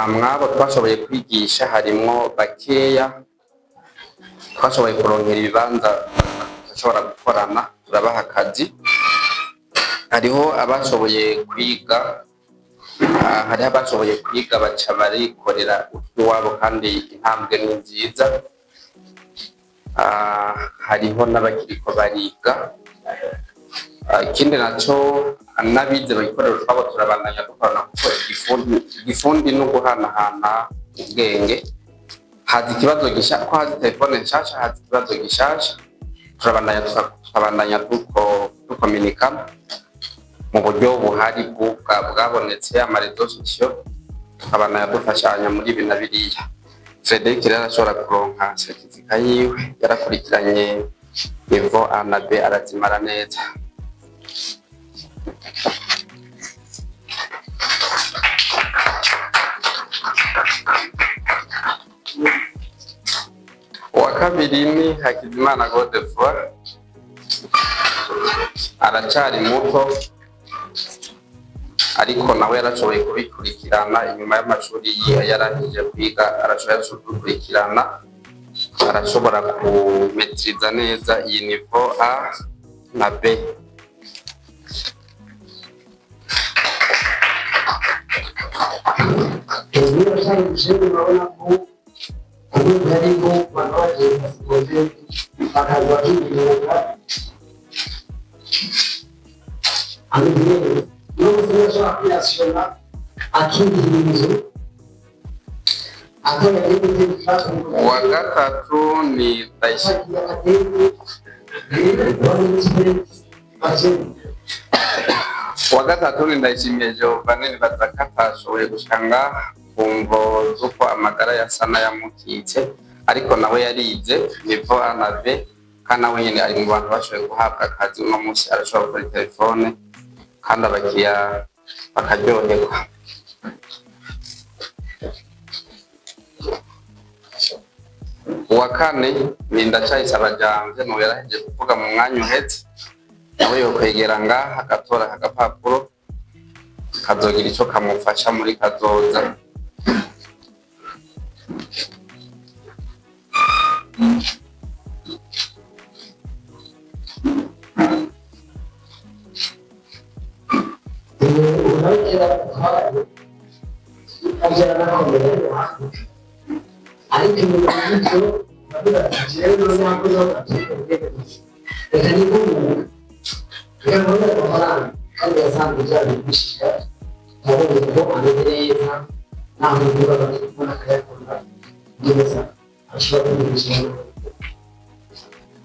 mwabo twashoboye kwigisha harimwo bakeya twashoboye kurongera ibibanza bashobora gukorana turabaha akazi. Hariho abashoboye kwiga baca barikorera utw'iwabo kandi intambwe ni nziza. Hariho n'abakiriko bariga. Ikindi naco n'abize bagikorera utwabo turabandanya dukorana kuko igifundi no guhanahana ubwenge. Haza ikibazo gishasha ko haza telefone nshasha, haza ikibazo gishasha tukabandanya dukominika mu buryo buhari bwabonetse amarezo sosiyo, tukabandanya dufashanya muri ibi na biriya. Frederic rero arashobora kuronka certificat yiwe, yarakurikiranye niveau A na B arazimara neza. Uwa kabiri ni Hakizimana Godefroid, aracari muto ariko nawe yarashoboye kubikurikirana inyuma y'amashuri yarangije kwiga, arashoboye kubikurikirana, arashobora kumetriza neza iyi niveau A na B. Uwa gatatu ni Ndayishimiye Giovanni, nibaza ko atashoboye gushika ngaha kumvo z'uko amagara yasa n'ayamukitse, ariko nawe yarize niveau A na B kandi nawe nyene ari mu bantu bashoboye guhabwa akazi. Uno munsi arashobora gukora telefone kandi abakiriya bakaryoherwa. Uwa kane ni Ndacayisaba Janvier, nawe yarahejeje kuvuga mu mwanya uhetse, nawe yokwegera ngaha agatora agapapuro kazogira ico kamufasha muri kazoza.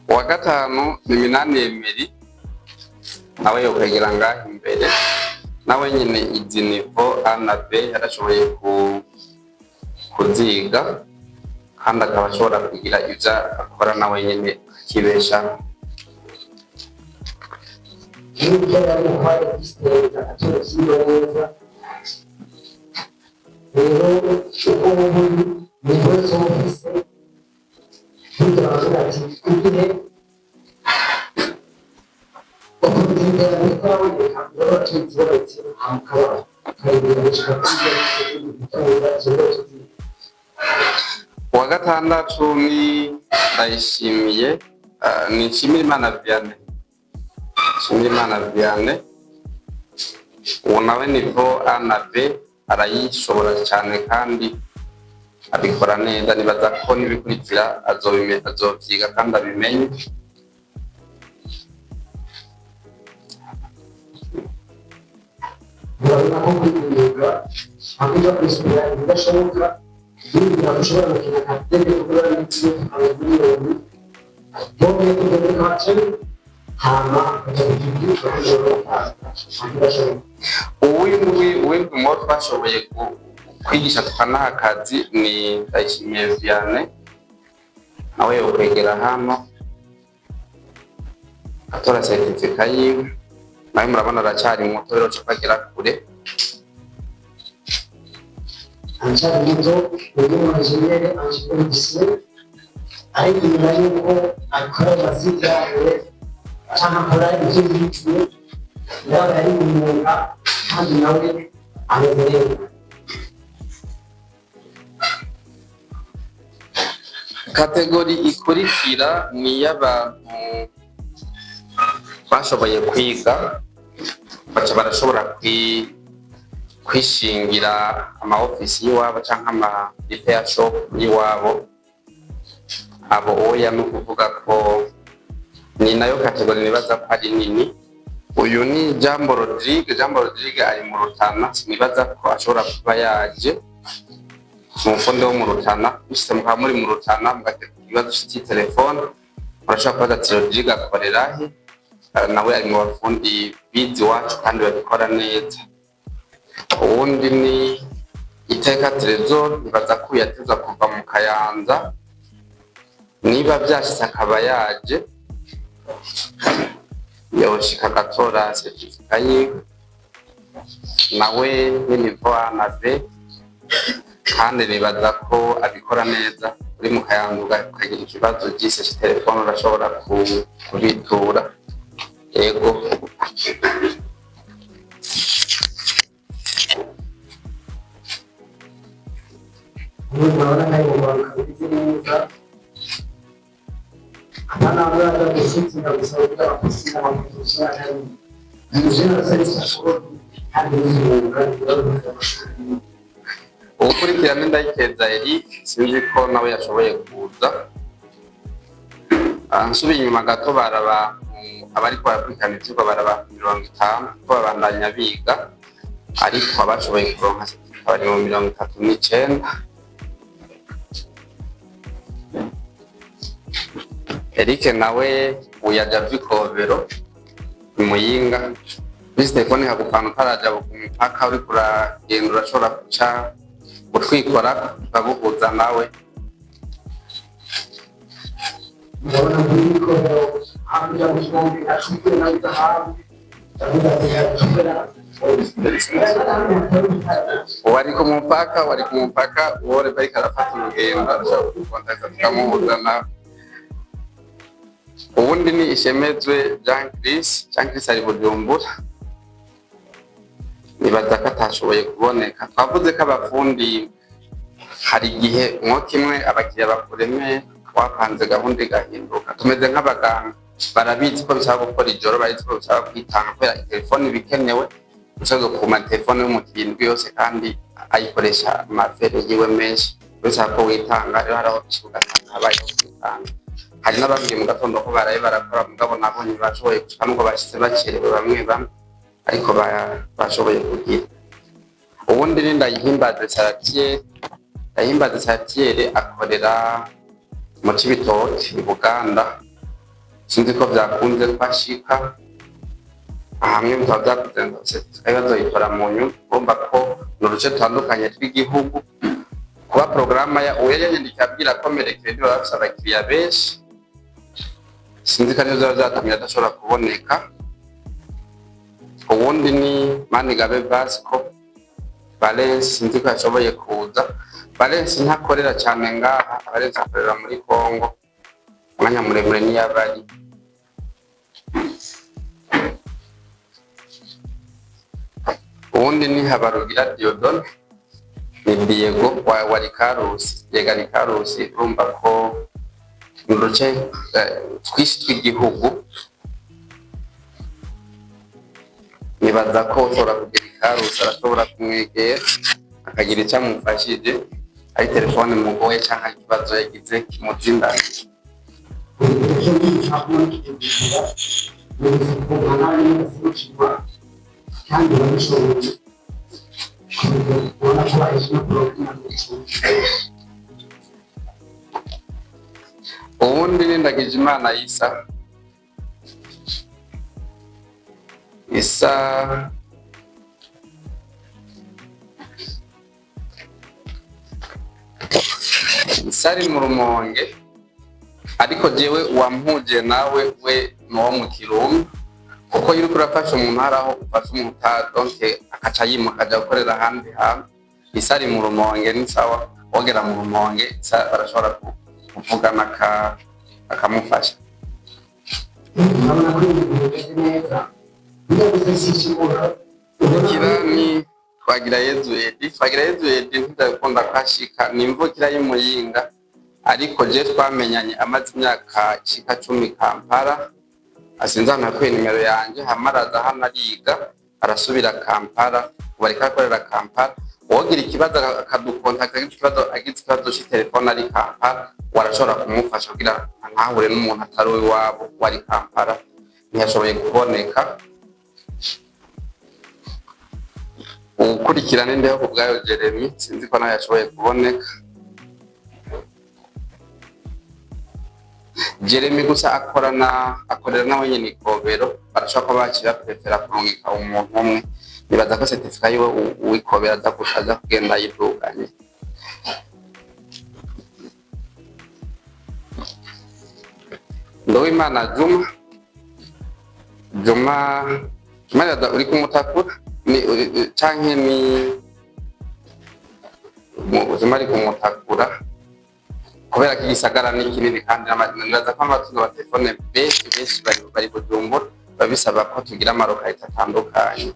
Uwa gatanu ni Minani Emery, nawe yokwegera ngaha imbere, nawe nyene izi niveau A na B yarashoboye kuziga kandi akaba ashobora kugira ivyo akora nawe nyene akibeshaho. Uwa gatandatu ni Ndayishimiye ni Nshimirimana Vianney, uwo nawe niveau A na B arayishobora cyane kandi abikora neza. Nibaza ko nibikurikira azovyiga kandi abimenye. Uwindi mu twashoboye kwigisha tukanaha akazi ni Ndayishimiye Vianney, nawe yokwegera hano atora certificat yiwe. Nawe murabona aracari muto rero cyo kwagera kure. Anjari muto uyu engineer ariko nyuma yuko akora amaziga cyangwa akora ibyo yitwa nawe ari umwuga kandi nawe ameze neza. kategori ikurikira ni y'abantu bashoboye kwiga baca barashobora kwishingira ama office y'iwabo canke ama repair shop y'iwabo. Abo oya no kuvuga ko ni nayo kategori nibaza ko ari nini. Uyu ni Jambo Rodrigue ari mu Rutana, nibaza ko ashobora kuba yaje mu fundi wo mu Rutana. Bishitse mukaba muri mu Rutana mugateka ikibazo c'iti telefone murashobora kubaza ati Rodrigue akorera he, nawe ari mu bafundi bizi wacu kandi babikora neza. Uwundi ni Iteka Trezor, nibaza ko yateza kuva mu Kayanza, niba byashitse akaba yaje yoshika agatora certifica yiwe, nawe ni niveau anave kandi nibaza ko abikora neza. Uri mu Kayanza ukagira ikibazo gise ci telefone urashobora kubitura. Yego Unaona nayo wakabidhi neza. Ana abada kusiti na kusaidia kusina na kusina ndani. Ndio sasa sasa hadi ukurikirana Ndayikeza Eric sinzi ko nawe yashoboye kuza. Nsubiye inyuma gato baraba abariko barakurikirana ivyigwa baraba 50 ko babandanya biga, ariko abashoboye kuronka bari mu 39. Eric nawe uyaja Vikovero Muyinga, bisi telefone hakupana utaraja ku mupaka uri kuragenda urashobora kuca gutwikora baguhuza nawe. Mbona ndiko hapo mshombi ashukuru na utahamu. Wari ku mupaka wore bari karafata urugendo arashobora kukontakta tukamuhuza nawe. Ubundi ni Ishemezwe Jean Chris ari Bujumbura, nibaza ko atashoboye kuboneka. Twavuze ko abafundi hari igihe mwo kimwe abakiriya bakuremeye wapanze gahunda igahinduka. Tumeze nk'abaganga barabizi ko bisaba gukora ijoro, barabizi ko bisaba kwitanga kubera telefone bikenewe ushaka kuma telefone y'umukiriya indwi yose kandi ayikoresha amafere yiwe menshi, bisaba ko witanga. Rero haraho bishugatanga habaye kwitanga. Hari n'abandi mu gatondo ko baraye barakora mugabo nabonye bashoboye gushika nuko bashitse bacerewe bamwe ariko bashoboye kugira. Ubundi ni Ndayihimbaze Saratier akorera mu Cibitoke i Buganda. Sinzi ko byakunze kwashika hamwe mutavyakuzenze ibibazo yitora mu nyuma. Urumva ko n'uruce tandukanye tw'igihugu kuba programa ya uyanyandika abwira ko merekedi bafise abakiriya benshi. Sinzi ko nizo zatumye adashobora kuboneka. Ubundi ni Manigabe Vasco Valence, sinzi ko yashoboye kuza. Valence ntakorera cyane ngaha, Valence akorera muri Kongo, umwanya muremure ni yabari. Ubundi ni Habarugira Diodone ni Diego wa Likarusi, urumva ko n'uruce twishi tw'igihugu. Nibaza ko ushobora kugira Likarusi arashobora kumwegera akagira icyo amufashije, ari telefone mugoye cyangwa ikibazo yagize kimuzindanye. Ubundi ni Ndagijimana Isa ari mu Rumonge, ariko jewe wampuje nawe we no mu Kirundo, kuko yiri kurafasha umuntu haraho ufasha umuntu donc akaca yimuka aja gukorera ahandi hantu. Isa ari mu Rumonge ni sawa, wogera mu Rumonge barashobora kuvugana akamufasha. Kira ni Twagira Yezu Edi ntidakunda kwashika, ni imvukira y'Imuyinga ariko je twamenyanye amaze imyaka ishika 10 Kampala, asinza nakuye nimero yanje hamaraza hano ariga arasubira Kampala, ubarika akorera Kampala. Wogira ikibazo akadukontakta agize ikibazo cy'itelefone ari Kampala, warashobora kumufasha kugira ntahure n'umuntu atari wabo wari Kampala, ntiyashoboye kuboneka. Ukurikirane ndeho kubwayo Jeremy, sinzi ko nawe yashoboye kuboneka. Jeremy gusa akorera nawe nyine Ikobero, barashaka ko bakira prefera kurungika umuntu umwe. Nibaza ko certificate yiwe uwikobera adakushaza kugenda yiduganye. Ndoimana Juma uri kumutakura ni canke ni Juma ari kumutakura kubera ko igisagara ni kinini kandi nibaza ko abatunga ba telefone benshi bari Bujumbura, babisaba ko tugira amaroka atandukanye.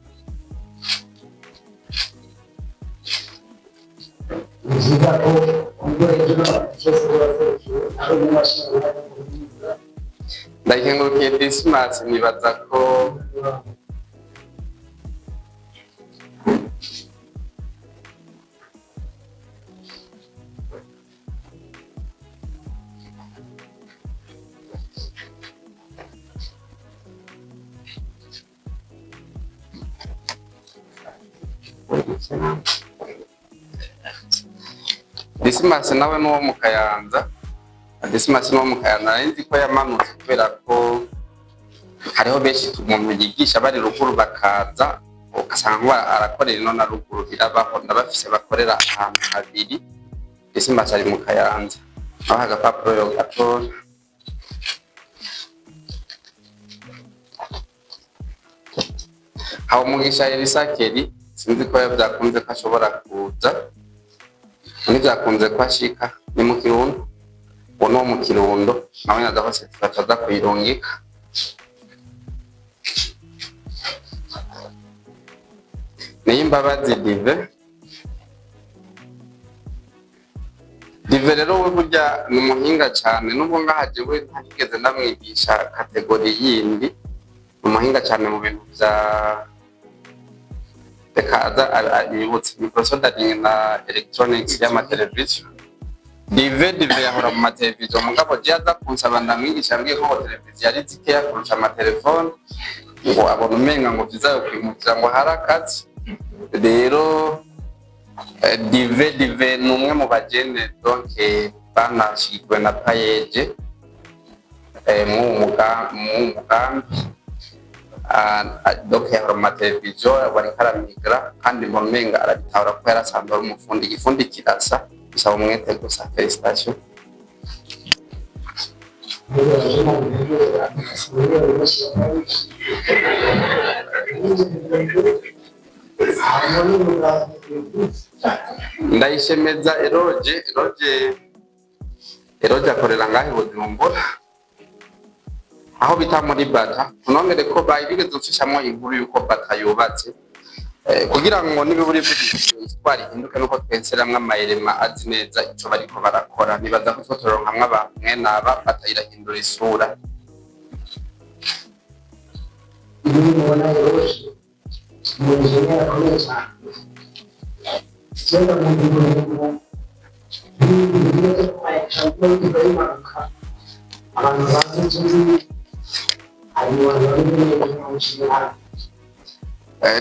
Ndayikengurukiye Dismas, nibaza ko Dismas nawe n'uwo mu Kayanza. Dismas n'uwo mu Kayanza nzi ko yamanutse kubera ko hariho benshi umuntu yigisha bari ruguru bakaza ugasanga arakorera ino na ruguru birabaho, ndabafise bakorera ahantu habiri. Dismas ari mu Kayanza aho agapapuro yo gatora. Hawo Mugisha Elisakeri sinzi ko byakunze ko ashobora kuza, nivyakunze ko ashika ni mu Kirundo, uno mu Kirundo nawe nadahose tutaza kuyirungika. Niyimbabazi Dive rero we burya ni umuhinga cyane, nubwo ngahaje we ntakigeze ndamwigisha kategori yindi, umuhinga cyane mu bintu bya Ekaza yibutse microsoldering na electronics y'amateleviziyo. Dive yahora mu mateleviziyo, mugabo je aza kunsaba ndamwigisha mbwiye ko televiziyo ari zikeya kurusha amatelefone, ngo abona umenga ngo vizayo kwimukira ngo harakazi. Rero Dive numwe mu bagene donc banashikwe na payeje mu mugambi donc yahora mu mateleviziyo wari karamigra, kandi mu menga arabitahura ko yarasanzwe ari umufundi. Igifundi kirasa bisaba umwete gusa. Felicitation. Ndayishemeza Eroge akorera ngahe Bujumbura aho bita muri Bata. Tunongere ko bayigeze gucishamwo inkuru yuko Bata yubatse kugira ngo nibiburi twari hinduke nuko twenseramwe amayirema azi neza ico bariko barakora. Nibaza ko fotoronkamwe abantu naba Bata irahindura isura.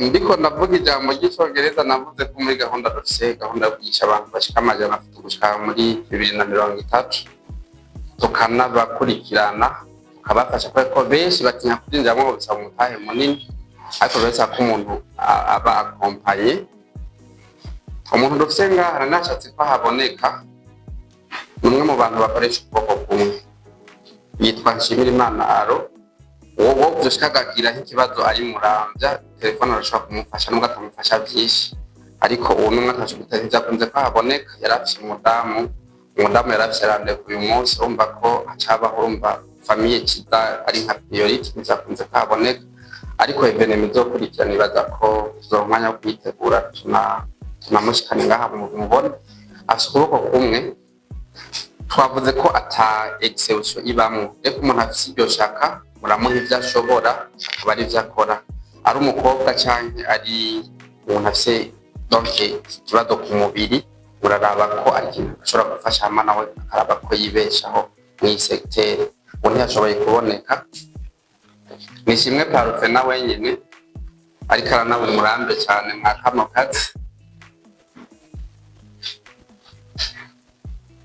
Ndiko navuga ijambo ry'icyongereza, navuze ko muri gahunda dufise gahunda yo kwigisha abantu bashika amajana afite gushika muri 2030 tukanabakurikirana tukabafasha ko benshi batinya kwinjiramo ngo bisaba umutahe munini, ariko bese ko umuntu aba akompaye. Umuntu dufise ngaha nashatse ko haboneka numwe mu bantu bakoresha ubwoko kumwe, yitwa Nshimirimana Aro. Uwo byoshikagira ikibazo ari Muramvya, telefone arashobora kumufasha nubwo atamufasha byinshi, ariko uwo numwe atashobora kunze ko haboneka. Yarafise umudamu yarafise rande ku uyu munsi, urumva ko acabaho, urumva famille kiza ari nka priority nzakunze ko haboneka. Ariko evenement izokurikirana ibaza ko tuzomanya kwitegura tunamushikana ngaha mu mubone afise ukuboko kumwe twavuze ko ata exception ibamwe, reko umuntu afite ibyo shaka muramuha ibyo ashobora akaba ari byo akora, ari umukobwa cyangwa ari umuntu afite donc ikibazo ku mubiri, muraraba ko ari ikintu ashobora gufasha hama nawe akaraba ko yibeshaho mw'iyi secteur. Ubu ntiyashoboye kuboneka, Nishimwe Parufe na wenyine ariko aranawe umurambe cyane mwa kano kazi,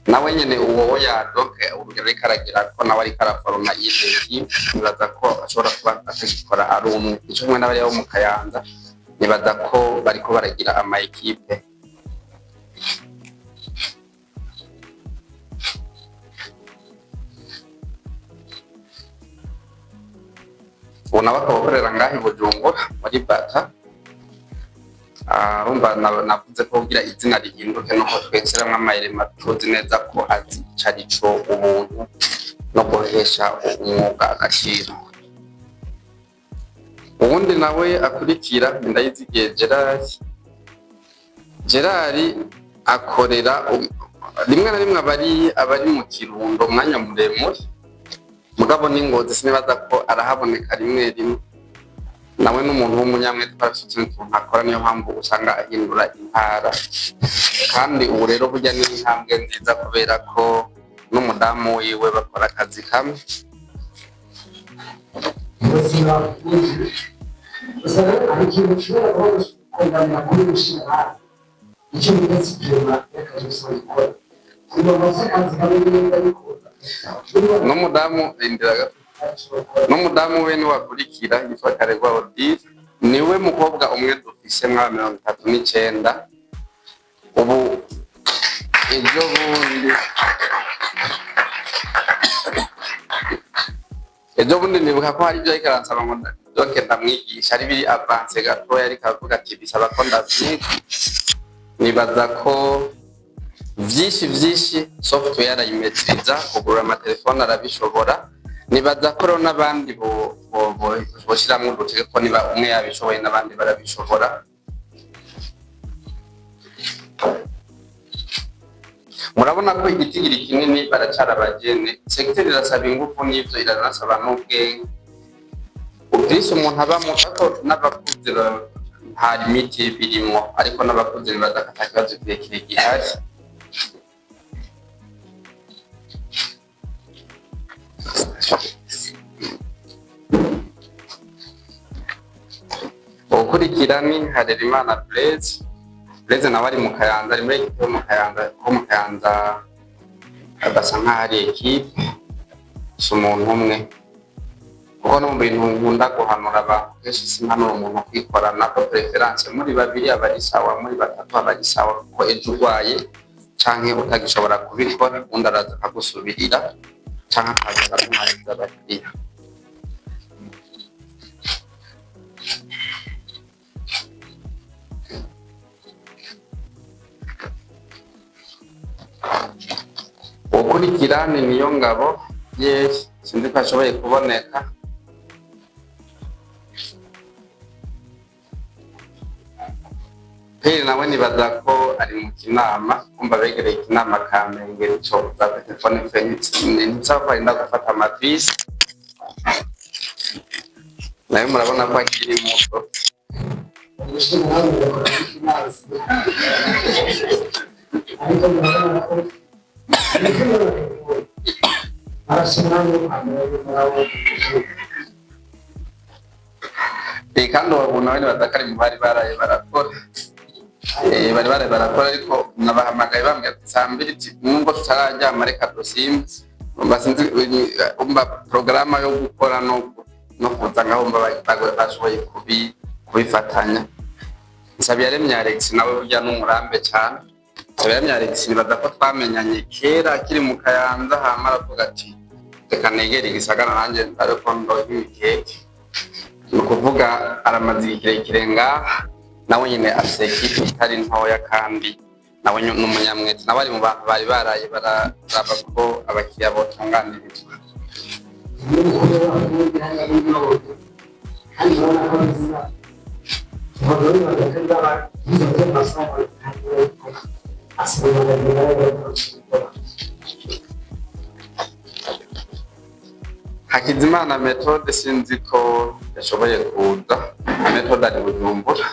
nawe nyene uwo yadoke urugero ariko aragira ko nawe ariko araforoma iyi nibaza ko ashobora kuba atagikora ari umwe. Ico kimwe n'abari bo mu Kayanza nibaza ko bariko baragira ama equipe. Una bakabakorera ngaho i Bujumbura muri Bata. Rumba navuze ko kugira izina rihinduke nuko tweseramwe amayirema tuzi neza ko azi carico umuntu no guhesha umwuga agaciro. Ubundi nawe akurikira Ndayizigiye Gerard akorera rimwe na rimwe abari mu Kirundo umwanya muremure, mugabo n'Ingozi sinibaza ko arahaboneka rimwe rimwe. Nawe n'umuntu w'umunyamwete afite ikintu akora, niyo mpamvu usanga ahindura intara. Kandi ubu rero burya ni intambwe nziza kubera ko n'umudamu wiwe bakora akazi kamwe. N'umudamu we ni wakurikira yitwa Karegwa Odile, niwe mukobwa umwe dufise mwa 39. Ubu ejo bundi nibuka ko hari ibyo ariko aransaba ngo doke ndamwigisha ari biri avance gatoya, ariko avuga ati bisaba ko ndavyiga. Nibaza ko vyinshi software arayimetriza, kugura amatelefone arabishobora. Nibaza ko rero n'abandi boshiramwo udutegeko, niba umwe yabishoboye n'abandi barabishobora. Murabona ko igitigiri kinini baracara abageni, secteur irasaba ingufu n'ivyo iranasaba n'ubwenge. Ubwise umuntu aba mu tako n'abakuze nta limiti birimo, ariko n'abakuze badakata kibazo kirekire gihari. Ukurikira ni Harerimana Blaise nawe ari mu Kayanza, ari muri equipe yo mu Kayanza agasa nk'aho ari equipe, si umuntu umwe. Kuko no mu bintu nkunda guhanura abantu kenshi simpanura umuntu kwikorana ko preference muri babiri abari sawa, muri batatu abari sawa, kuko ejo urwaye canke utagishobora kubikora undi araza akagusubirira canke akaza kumwariza abakiriya. Ukurikira ni Niyongabo, sinzi ko ashoboye kuboneka. Peri nawe nibaza ko ari mu Kinama, kumva begereye Kinama Kamenge, ico za telefone ntizakwarinda gufata amavisi. Nawe murabona ko akiri muto. Kandi wabona bane batakari mu bari baraye barakora, ariko nabahamagaye bambwira ati sambiri nubwo tutararyama reka dusimbe basinzi umba programa yo gukora no kuza ngaho bashoboye kubifatanya. Nsabiyaremye Alex nawe burya n'umurambe cyane. Nsabiyaremye Alex nibaza ko twamenyanye kera akiri mu Kayanza, hama aravuga ati reka negere igisagara nanjye ariko ndohimikeke. Ni ukuvuga aramaze ikirekire ngaha, nawe nyine afite equipe itari ntoya kandi nawe n'umunyamwete. Nawe ari mu bantu bari baraye baraba ko abakiriya botunganirizwa. Hakizimana Methode sinzi ko yashoboye kuza. Methode ari Bujumbura.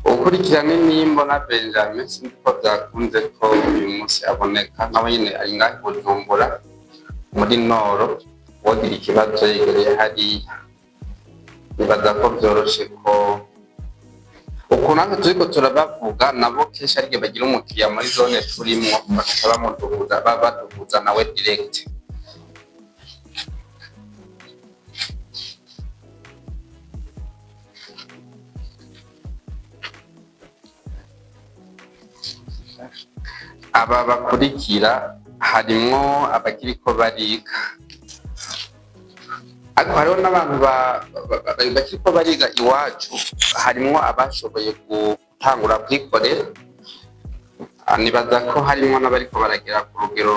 Ukurikirana nimbo na Benjamin sinzi ko byakunze ko uyu munsi aboneka nawe nyine ari ngaho Bujumbura muri Noro wogira ikibazo yegereye hariya. Nibaza ko byoroshe ko ukuntu turiko turabavuga nabo kenshi ariko bagira umukiriya muri zone turimo bakaba baduhuza nawe direct. Aba bakurikira harimo abakiriko bariga, ariko hariho n'abantu bakiriko bariga iwacu, harimo abashoboye gutangura kwikorera. Nibaza ko harimo n'abariko baragira ku rugero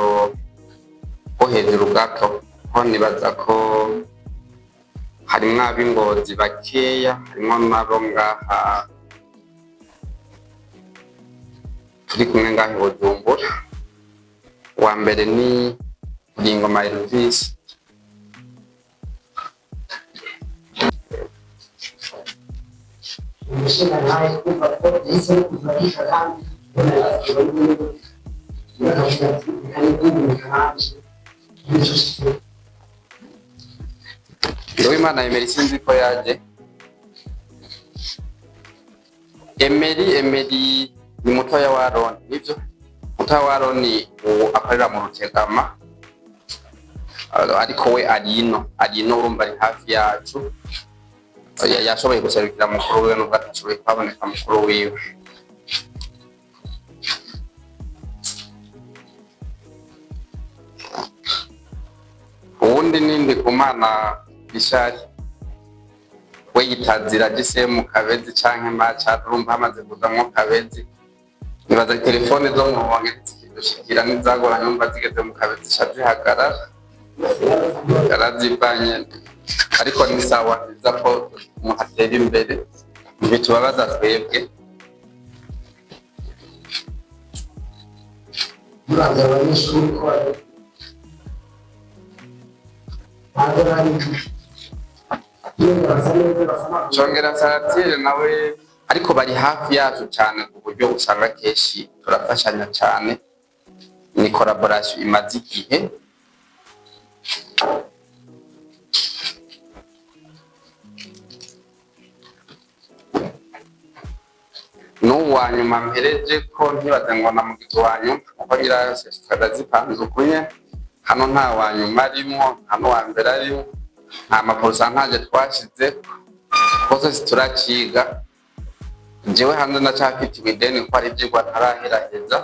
rwo hejuru gato, ko nibaza ko harimo ab'Ingozi bakeya, harimo n'abo ngaha turi kumwe ngaho Bujumbura. Wa mbere ni Ngoma Elvis, umushinga nawe kumva ko yahise kuzarisha kandi Uwimana Emery sinzi ko yaje. Emery ni mutoya wa Aaron, nivyo mutoya wa Aaron akorera mu Rutegama, ariko we arino urumva ari hafi yacu. Yashoboye guserukira mukuru we nubwo atashoboye kwaboneka mukuru wiwe. Uwundi nindi Kumana Bishari, we yitazira gisemu Kabezi canke Macha, urumva hamaze kuzamwo Kabezi. Nibaza telefone zo mu wange zikidushikira n'izagoranye umva zigeze mu Kabezi shazihagarara yarazivanye, ariko ni sawa biza ko muhatera imbere bitubabaza twebwe. muraza abanyeshuri ko Chongera Saratire nawe ariko bari hafi yacu cyane ku buryo usanga keshi turafashanya cyane. Ni collaboration imaze igihe. N'uwa nyuma mpereje ko ntibaze ngo na mugito wanyu kuko ngira zipanze ukunye. Hano nta wa nyuma arimo, hano wa mbere arimo, nta maporsantaje twashize kose turakiga. Jewe hanze ndacafitiwe ideni ko ari ivyigwa ntaraheraheza.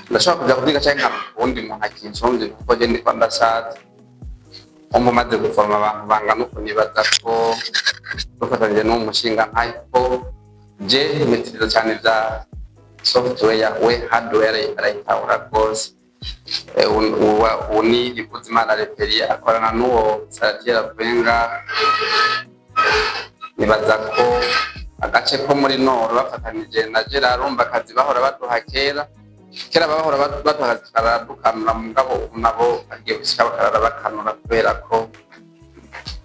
Ndashobora kuja kuziga cyangwa ubundi muntu akinsonze kuko je ndiko ndashaje. Umumaze gufoma abantu bangana uko nibaza ko dufatanyije n'umushinga ariko je metiriza cyane bya software we hardware arayitahura rwose. Uni Ikuzimana Reperia akorana n'uwo Saratira Benga. Nibaza ko agace ko muri Noro bafatanije na Gerard rumba kazi bahora baduha kera bahora baduha karadukanura mugabo nabo agiye gushika bakarara bakanura kubera ko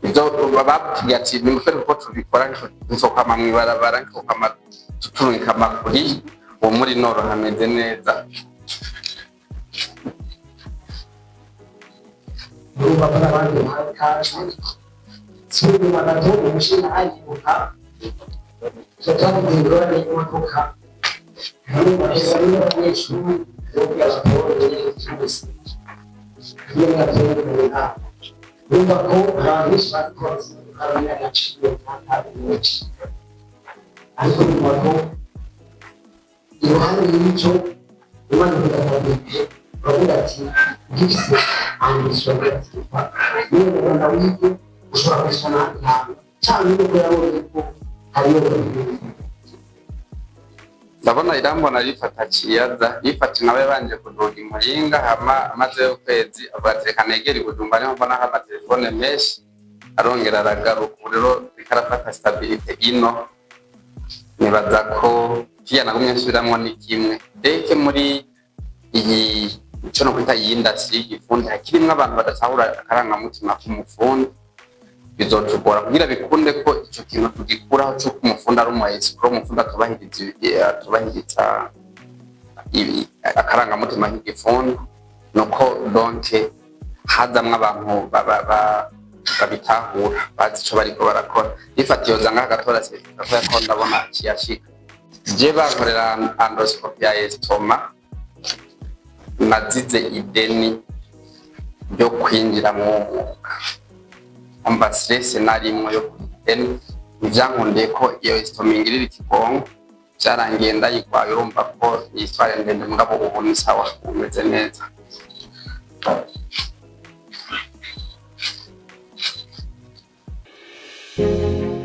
ibyo bababwiye ni mufere ko tubikora nsoka mamwe barabara ko kama tuturika makuri wo muri Noro hameze neza. urumva ko n'abandi bahari sinzi magato umushinga ayibuka tutavuga n'imodoka muri baheza n'abanyeshuri yo kuyakora cyose iyo yatorera urumva ko abantu bakoze kandi agaciro n'abayobozi ariko urumva ko iruhande y'icyo Imana irabaye bavuga ati gifite ambition niyo Rwanda wige ushobora kwishyura n'ahandi hantu cyangwa n'ubwo yabonye ko hariyo babiri. ndabona irambona rifata kiyaza rifata nawe banje kuduga imuhinga hama amaze ukwezi abatereka negeri kudumba niho mbona hama telefone menshi arongera aragaruka rero rikarafata stabilite ino nibaza ko pia nagumye nsubiramwo ni kimwe deke muri iyi cyo no kwita iyi industry igifundi hakirimwe abantu badasahura akaranga mutima k'umufundi bizotugora kugira bikunde ko ico kintu tugikuraho cyo kumufunda ari umuexpro umufunda tubahiriza ibi akaranga mutima k'igifundi nuko donke hazamwe abantu babitahura bazi ico bariko barakora ifatiyo zanga gatora sertifika ko ndabona kiyashika je bankorera endoscopy ya estoma nazize ideni ryo kwinjira mu mwuga umva stress narimwe yo ideni ivyankundiye ko iyo estoma ingirira ikigongo cyarangiye ndayikwaye urumva ko yitware ndende mugabo ubu ni sawa umeze neza.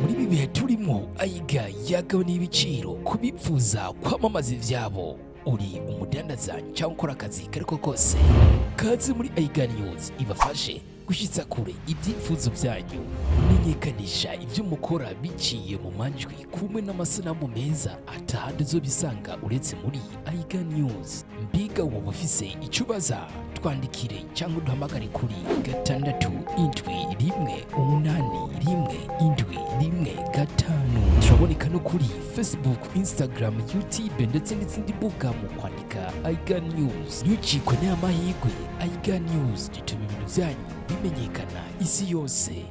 Muri ibi bihe turimo Aiga yagabanya ibiciro kubipfuza kwamamaza ivyabo uri umudandaza cyangwa ukora akazi kariko kose kaze muri Aiga News ibafashe gushitsa kure ibyifuzo byanyu menyekanisha ibyo mukora biciye mu manjwi kumwe n'amasanamu meza atahandi zo bisanga uretse muri Aiga News. Mbiga wowe ufise icubaza twandikire cyangwa duhamagare kuri 6718175. turaboneka no kuri Facebook, Instagram, YouTube ndetse n'izindi mbuga mu kwandika Aiga News. Ntucikwe n'amahirwe. Aiga News gituma ibintu byanyu bimenyekana isi yose.